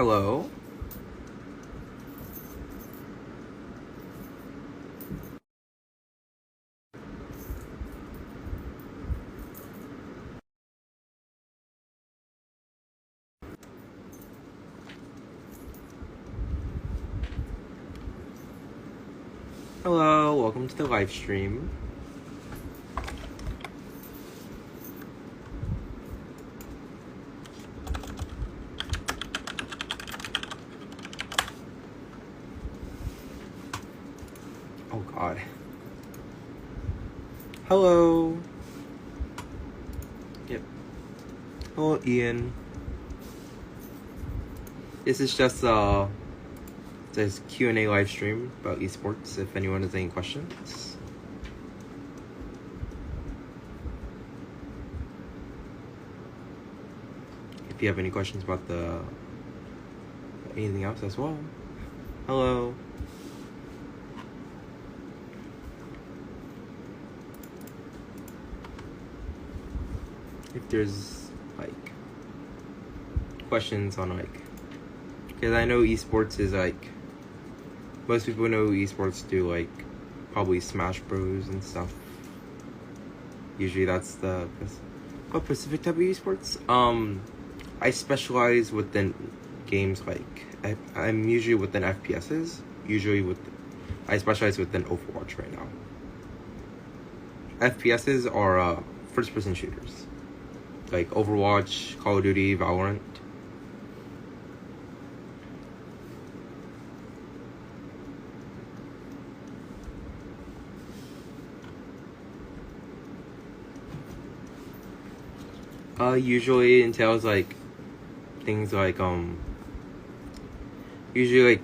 Hello? Hello, welcome to the live stream. Oh god. Hello. Yep. Hello, Ian. This is just this Q&A live stream about esports if anyone has any questions. If you have any questions about anything else as well. Hello. If there's like questions on because I know esports is most people know esports do probably Smash Bros and stuff. Usually that's the specific type of esports. I specialize within games I'm usually within FPSs. I specialize within Overwatch right now. FPSs are first-person shooters, like Overwatch, Call of Duty, Valorant. Usually entails things usually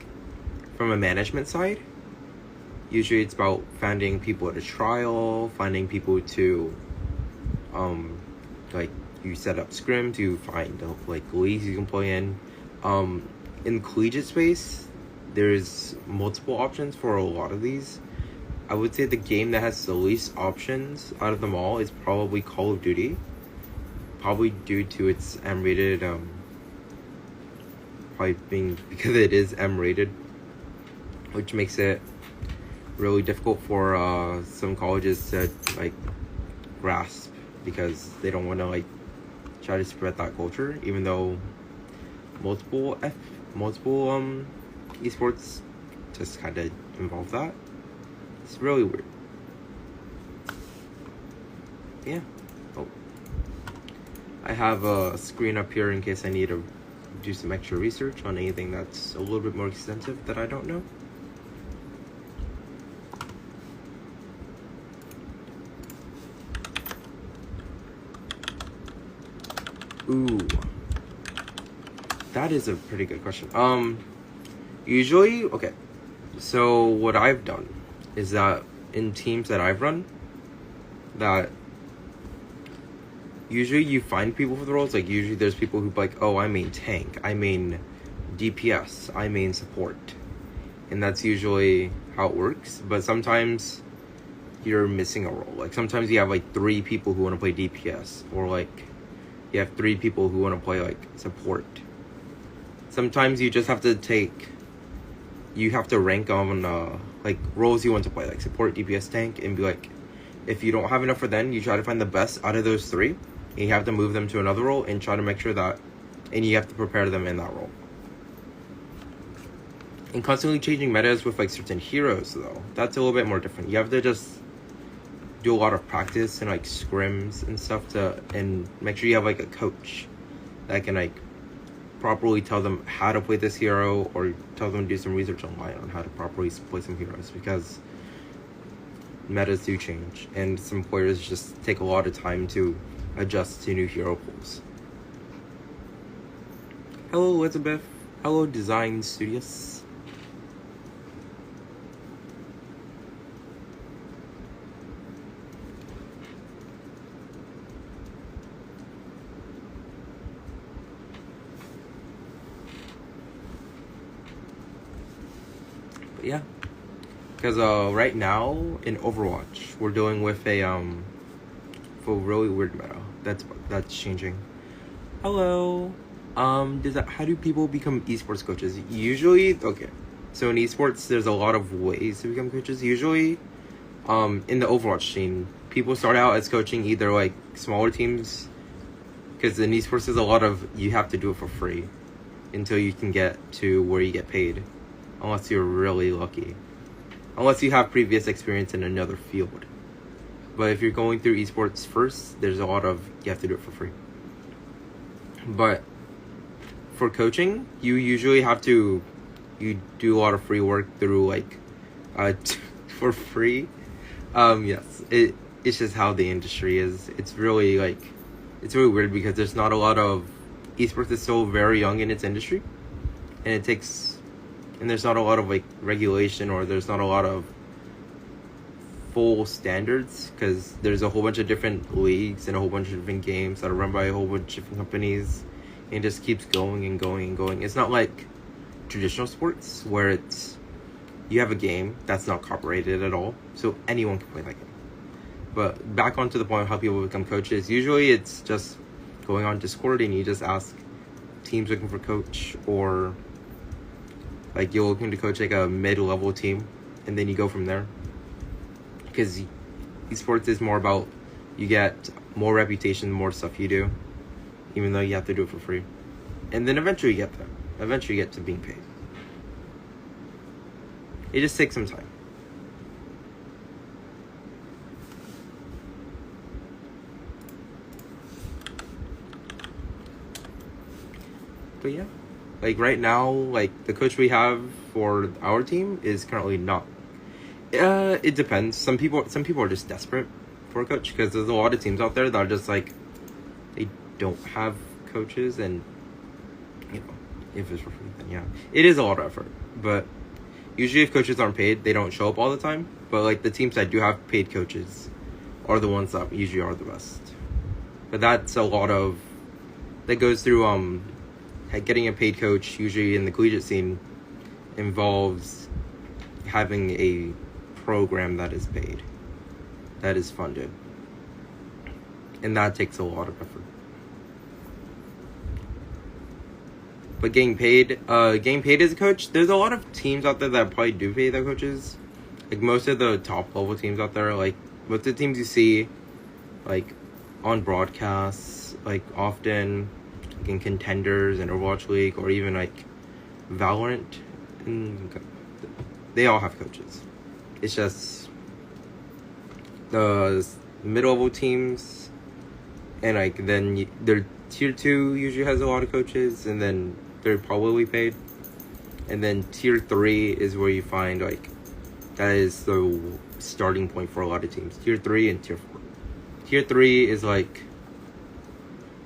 from a management side. Usually it's about finding people at a trial, finding people to you set up scrim to find leagues you can play in. In collegiate space, there's multiple options for a lot of these. I would say the game that has the least options out of them all is probably Call of Duty. Probably due to its M-rated, because it is M-rated, which makes it really difficult for some colleges to grasp, because they don't want to try to spread that culture, even though multiple esports just kind of involve that. It's really weird. Yeah. Oh, I have a screen up here in case I need to do some extra research on anything that's a little bit more extensive that I don't know. Ooh, that is a pretty good question. Usually, okay, so what I've done is that in teams that I've run, that usually you find people for the roles. Usually there's people who oh, I main tank, I main DPS, I main support, and that's usually how it works. But sometimes you're missing a role. Sometimes you have 3 people who want to play DPS, or you have 3 people who want to play support. Sometimes you just have to rank on roles you want to play, support, DPS, tank, and be if you don't have enough for them, you try to find the best out of those 3, and you have to move them to another role and try to make sure that, and you have to prepare them in that role. And constantly changing metas with certain heroes, though, that's a little bit more different. You have to just do a lot of practice and scrims and stuff and make sure you have a coach that can properly tell them how to play this hero, or tell them to do some research online on how to properly play some heroes, because metas do change and some players just take a lot of time to adjust to new hero pools. Hello, Elizabeth. Hello, Design Studios. Yeah, because right now in Overwatch we're dealing with a really weird meta that's changing. Hello. How do people become esports coaches? Usually, okay. So in esports, there's a lot of ways to become coaches. Usually, in the Overwatch scene, people start out as coaching either like smaller teams, because in esports there's a lot of, you have to do it for free until you can get to where you get paid, unless you're really lucky, unless you have previous experience in another field. But if you're going through esports first, there's a lot of, you have to do it for free. But for coaching, you usually have to, you do a lot of free work through like for free. Yes, it's just how the industry is. It's really weird because there's not a lot of, esports is so very young in its industry, and there's not a lot of like regulation, or there's not a lot of full standards, because there's a whole bunch of different leagues and a whole bunch of different games that are run by a whole bunch of different companies, and it just keeps going and going and going. It's not like traditional sports where you have a game that's not copyrighted at all, so anyone can play that game. But back onto the point of how people become coaches, usually it's just going on Discord and you just ask teams looking for coach, or like you're looking to coach like a mid-level team, and then you go from there. Because esports is more about, you get more reputation, more stuff you do, even though you have to do it for free. And then eventually you get there. Eventually you get to being paid. It just takes some time. But yeah, like right now, like the coach we have for our team is currently not. It depends. Some people are just desperate for a coach, because there's a lot of teams out there that are just like, they don't have coaches, and you know, if it's for free, then yeah, it is a lot of effort. But usually if coaches aren't paid, they don't show up all the time. But like the teams that do have paid coaches are the ones that usually are the best. But that's a lot of, that goes through getting a paid coach, usually in the collegiate scene, involves having a program that is paid, that is funded, and that takes a lot of effort. But getting paid as a coach, there's a lot of teams out there that probably do pay their coaches. Like most of the top level teams out there, like most of the teams you see like on broadcasts, like often like in Contenders and Overwatch League, or even like Valorant, and they all have coaches. It's just the mid-level teams, and like then their tier 2 usually has a lot of coaches, and then they're probably paid. And then tier 3 is where you find like, that is the starting point for a lot of teams. Tier 3 and tier 4. Tier 3 is like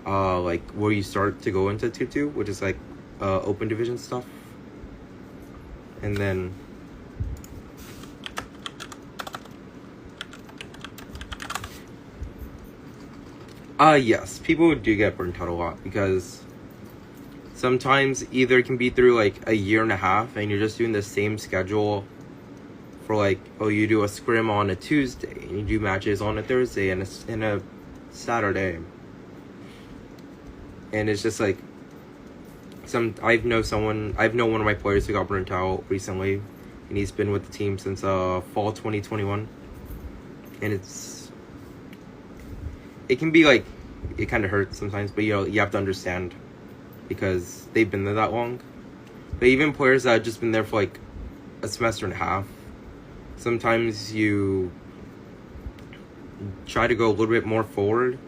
where you start to go into tier 2, which is like open division stuff. And then yes, people do get burnt out a lot, because sometimes either it can be through like a year and a half and you're just doing the same schedule for like, oh, you do a scrim on a Tuesday and you do matches on a Thursday and a Saturday. And it's just like, I've known one of my players who got burnt out recently, and he's been with the team since fall 2021. And it can be like, it kind of hurts sometimes, but you know, you have to understand, because they've been there that long. But even players that have just been there for like a semester and a half, sometimes you try to go a little bit more forward,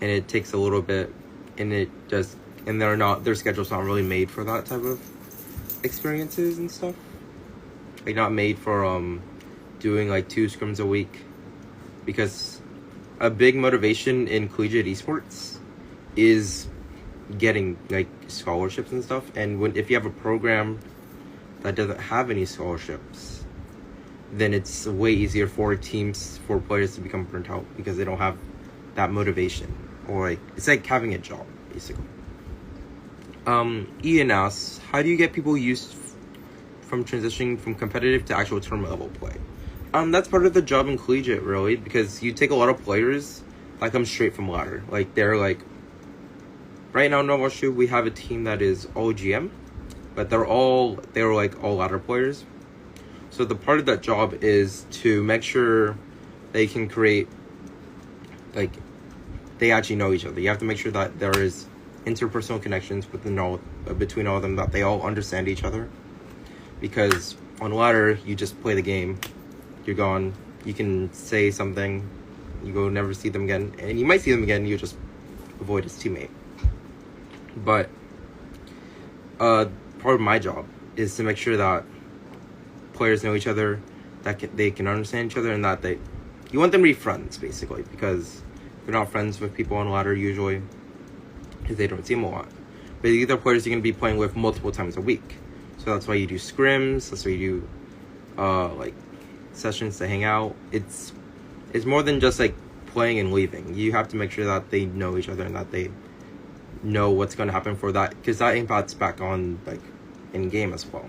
and it takes a little bit, and their schedule's not really made for that type of experiences and stuff. Like not made for doing like 2 scrims a week, because a big motivation in collegiate esports is getting like scholarships and stuff. And if you have a program that doesn't have any scholarships, then it's way easier for players to become burnt out, because they don't have that motivation, or like it's like having a job basically. Ian asks, how do you get people used from transitioning from competitive to actual tournament level play? That's part of the job in collegiate, really, because you take a lot of players that come straight from ladder. Like they're like right now in Overwatch 2 we have a team that is all GM, but they're like all ladder players. So the part of that job is to make sure they can create, like, they actually know each other. You have to make sure that there is interpersonal connections between all of them, that they all understand each other. Because on ladder, you just play the game, you're gone, you can say something, you go never see them again, and you might see them again, you just avoid his teammate. But part of my job is to make sure that players know each other, that they can understand each other, and that you want them to be friends, basically, because you're not friends with people on ladder usually because they don't see them a lot. But these are players you're going to be playing with multiple times a week. So that's why you do scrims, that's why you do like sessions to hang out. It's more than just like playing and leaving. You have to make sure that they know each other and that they know what's going to happen for that, because that impacts back on like in game as well.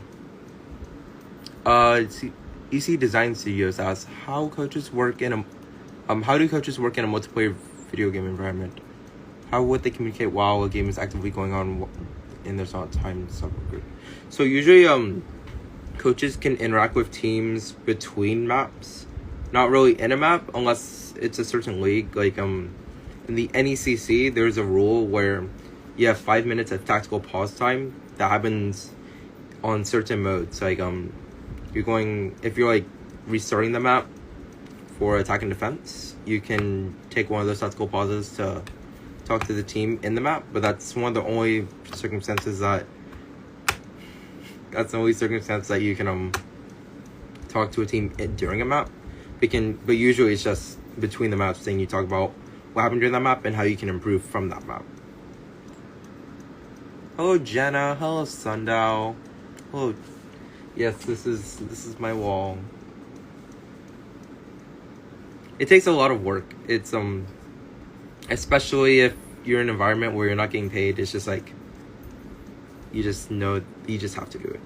EC Design Studios asks, how do coaches work in a multiplayer video game environment? How would they communicate while a game is actively going on and there's not time to subgroup? So usually coaches can interact with teams between maps, not really in a map unless it's a certain league. Like in the NECC, there's a rule where you have 5 minutes of tactical pause time that happens on certain modes. Like if you're like restarting the map for attack and defense, you can take one of those tactical pauses to talk to the team in the map. But that's one of the only circumstances that you can talk to a team during a map. But usually it's just between the maps, saying you talk about what happened during that map and how you can improve from that map. Hello Jenna, hello Sundow, hello. Yes, this is my wall. It takes a lot of work. It's especially if you're in an environment where you're not getting paid. It's just like you just have to do it.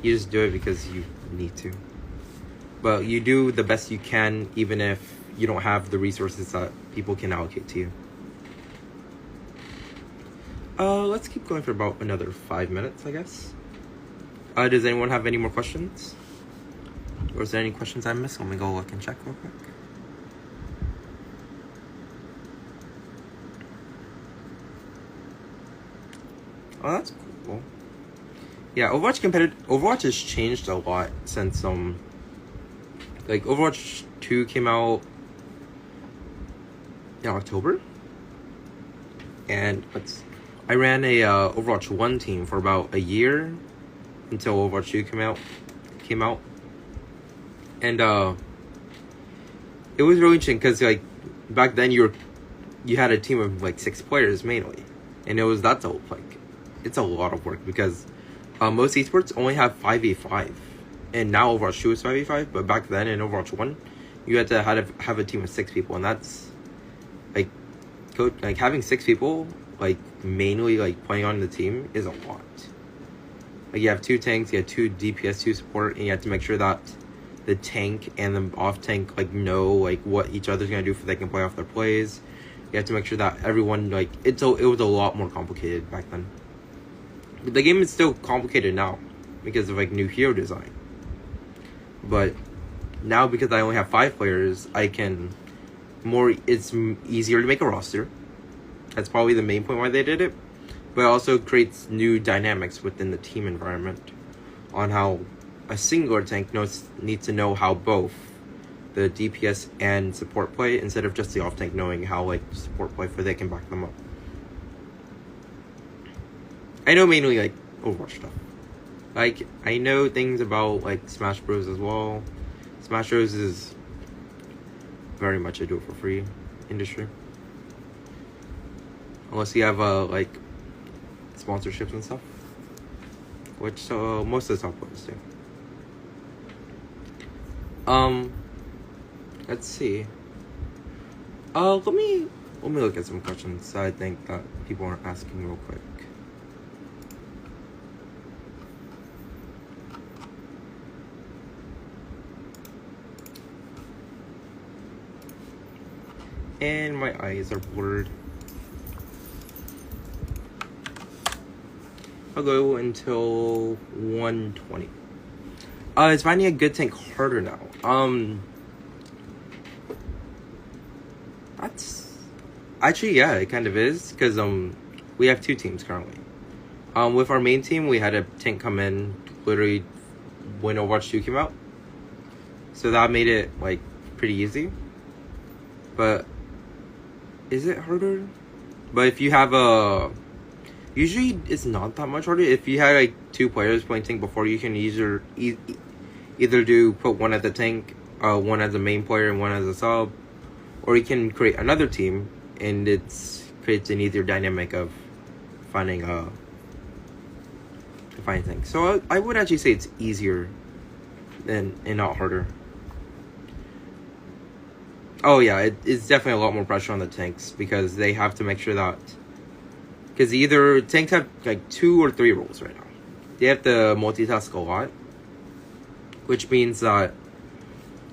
You just do it because you need to. But you do the best you can, even if you don't have the resources that people can allocate to you. Let's keep going for about another 5 minutes, I guess. Does anyone have any more questions? Or is there any questions I missed? Let me go look and check real quick. Oh, that's cool. Yeah, Overwatch has changed a lot since like Overwatch 2 came out in October, and I ran a Overwatch 1 team for about a year until Overwatch 2 came out. And it was really interesting because like back then you had a team of like 6 players mainly, and it's a lot of work because most esports only have 5v5, and now Overwatch 2 is 5v5, but back then in Overwatch 1 you had to have a team of 6 people, and that's like having 6 people like mainly like playing on the team is a lot. Like you have 2 tanks, you have 2 DPS, 2 support, and you have to make sure that the tank and the off tank like know like what each other's gonna do so they can play off their plays. You have to make sure that everyone like it was a lot more complicated back then. But the game is still complicated now because of like new hero design. But now because I only have 5 players, it's easier to make a roster. That's probably the main point why they did it. But it also creates new dynamics within the team environment on how a singular tank needs to know how both the DPS and support play, instead of just the off tank knowing how like support play for they can back them up. I know mainly like Overwatch stuff. Like I know things about like Smash Bros as well. Smash Bros is very much a do it for free industry. Unless you have like sponsorships and stuff, which most of the top players do. Let's see. Let me look at some questions I think that people are asking real quick. And my eyes are blurred. I'll go until 120. Is finding a good tank harder now? That's actually, yeah, it kind of is, because we have two teams currently. With our main team, we had a tank come in literally when Overwatch 2 came out, so that made it like pretty easy. But is it harder? But if you have usually it's not that much harder. If you had like two players playing tank before, you can either put one at the tank, one as a main player and one as a sub, or you can create another team, and it creates an easier dynamic of finding things. So I would actually say it's easier and not harder. Oh yeah, it's definitely a lot more pressure on the tanks, because they have to make sure that, because either tanks have like 2 or 3 roles right now. They have to multitask a lot, which means that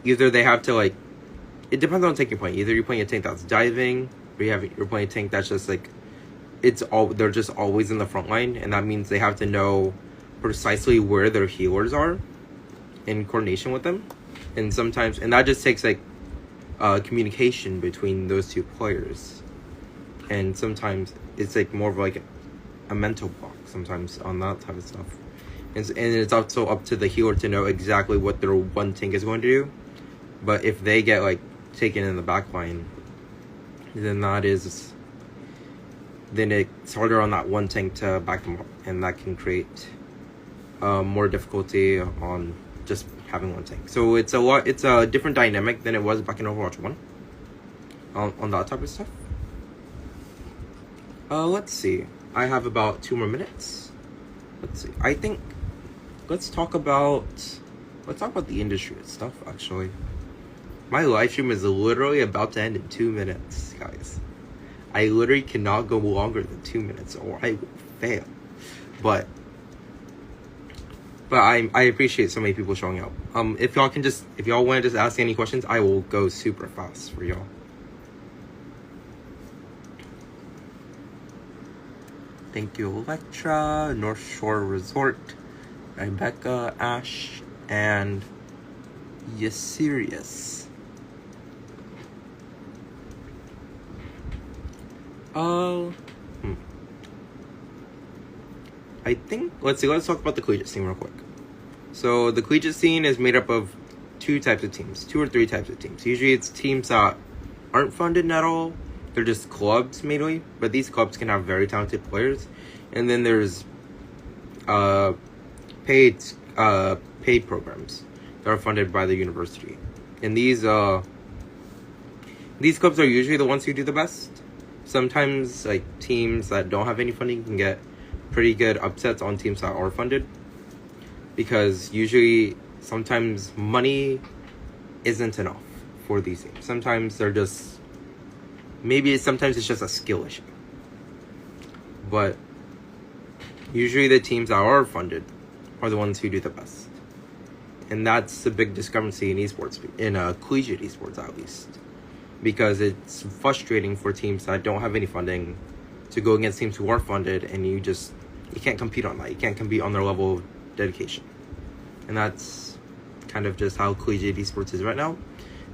either they have to like, it depends on the tank you're playing. Either you're playing a tank that's diving, or you're playing a tank that's just like, they're just always in the front line, and that means they have to know precisely where their healers are in coordination with them. And sometimes, and that just takes like communication between those two players, and sometimes it's like more of like a mental block sometimes on that type of stuff. And it's also up to the healer to know exactly what their one tank is going to do. But if they get like taken in the back line, then it's harder on that one tank to back them up, and that can create more difficulty on just having one tank. So it's a different dynamic than it was back in Overwatch 1 on that type of stuff. Let's see, I have about 2 more minutes. Let's see, I think let's talk about the industry and stuff. Actually, my live stream is literally about to end in 2 minutes, guys. I literally cannot go longer than 2 minutes, or I will fail. But I appreciate so many people showing up. If y'all want to just ask any questions, I will go super fast for y'all. Thank you, Electra, North Shore Resort, Rebecca, Ash, and Yasirius. I think, let's talk about the collegiate scene real quick. So the collegiate scene is made up of 2 types of teams, 2 or 3 types of teams. Usually it's teams that aren't funded at all. They're just clubs mainly, but these clubs can have very talented players. And then there's paid programs that are funded by the university. And these clubs are usually the ones who do the best. Sometimes like teams that don't have any funding can get pretty good upsets on teams that are funded, because usually sometimes money isn't enough for these teams. Sometimes they're just, sometimes it's just a skill issue. But usually the teams that are funded are the ones who do the best. And that's a big discrepancy in esports, in collegiate esports at least. Because it's frustrating for teams that don't have any funding to go against teams who are funded, and you can't compete on that. You can't compete on their level of dedication. And that's kind of just how collegiate esports is right now,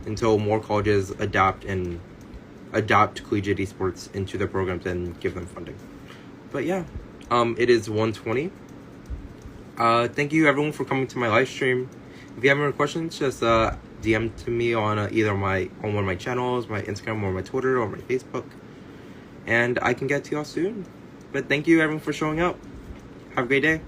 until more colleges adapt collegiate esports into their programs and give them funding. But yeah, it is 1:20. Thank you everyone for coming to my live stream. If you have any questions, just DM to me on either one of my channels, my Instagram or my Twitter or my Facebook, and I can get to y'all soon. But thank you everyone for showing up. Have a great day.